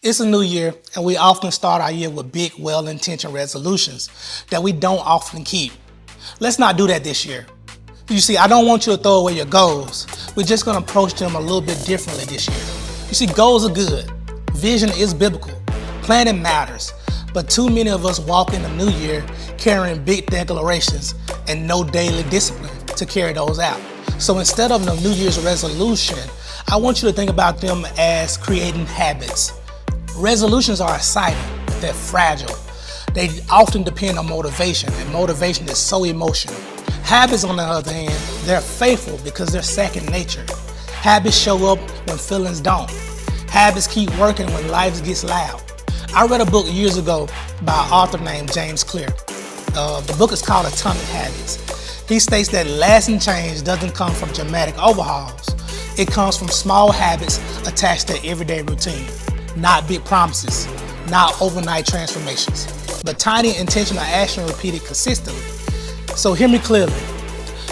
It's a new year, and we often start our year with big, well-intentioned resolutions that we don't often keep. Let's not do that this year. You see, I don't want you to throw away your goals. We're just going to approach them a little bit differently this year. You see, goals are good. Vision is biblical. Planning matters. But too many of us walk in the new year carrying big declarations and no daily discipline to carry those out. So instead of the New Year's resolution, I want you to think about them as creating habits. Resolutions are exciting, they're fragile. They often depend on motivation, and motivation is so emotional. Habits, on the other hand, they're faithful because they're second nature. Habits show up when feelings don't. Habits keep working when life gets loud. I read a book years ago by an author named James Clear. The book is called Atomic Habits. He states that lasting change doesn't come from dramatic overhauls. It comes from small habits attached to everyday routine. Not big promises, not overnight transformations, but tiny intentional action repeated consistently. So hear me clearly.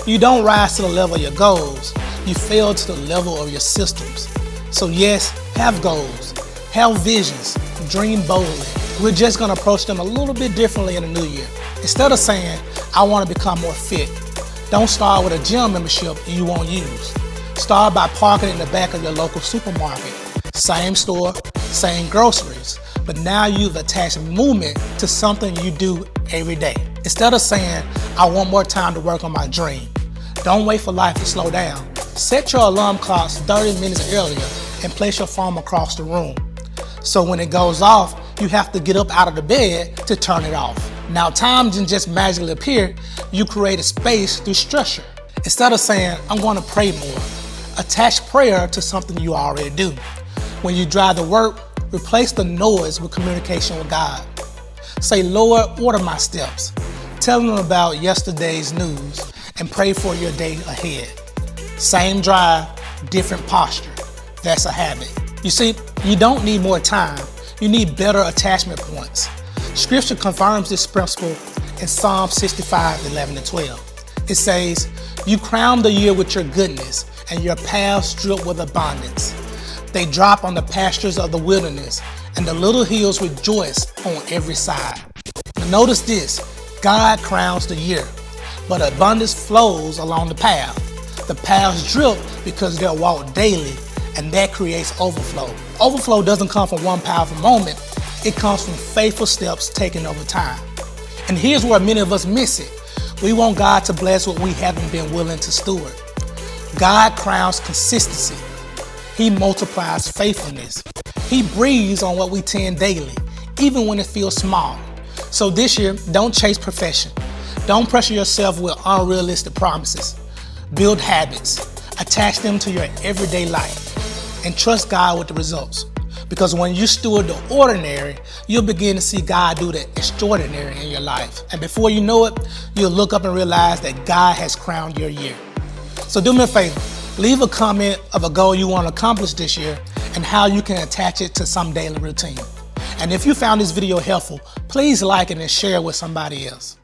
You don't rise to the level of your goals, you fail to the level of your systems. So yes, have goals, have visions, dream boldly. We're just gonna approach them a little bit differently in the new year. Instead of saying, I wanna become more fit, don't start with a gym membership you won't use. Start by parking in the back of your local supermarket. Same store, same groceries, but now you've attached movement to something you do every day. Instead of saying, I want more time to work on my dream, don't wait for life to slow down. Set your alarm clocks 30 minutes earlier and place your phone across the room. So when it goes off, you have to get up out of the bed to turn it off. Now time didn't just magically appear, you create a space through structure. Instead of saying, I'm going to pray more, attach prayer to something you already do. When you drive to work, replace the noise with communication with God. Say, Lord, order my steps. Tell him about yesterday's news and pray for your day ahead. Same drive, different posture. That's a habit. You see, you don't need more time. You need better attachment points. Scripture confirms this principle in Psalm 65, 11-12. It says, you crown the year with your goodness, and your paths drip with abundance. They drop on the pastures of the wilderness, and the little hills rejoice on every side. Now notice this, God crowns the year, but abundance flows along the path. The paths drip because they're walked daily, and that creates overflow. Overflow doesn't come from one powerful moment, it comes from faithful steps taken over time. And here's where many of us miss it. We want God to bless what we haven't been willing to steward. God crowns consistency. He multiplies faithfulness. He breathes on what we tend daily, even when it feels small. So this year, don't chase perfection. Don't pressure yourself with unrealistic promises. Build habits. Attach them to your everyday life. And trust God with the results. Because when you steward the ordinary, you'll begin to see God do the extraordinary in your life. And before you know it, you'll look up and realize that God has crowned your year. So do me a favor. Leave a comment of a goal you want to accomplish this year and how you can attach it to some daily routine. And if you found this video helpful, please like it and share it with somebody else.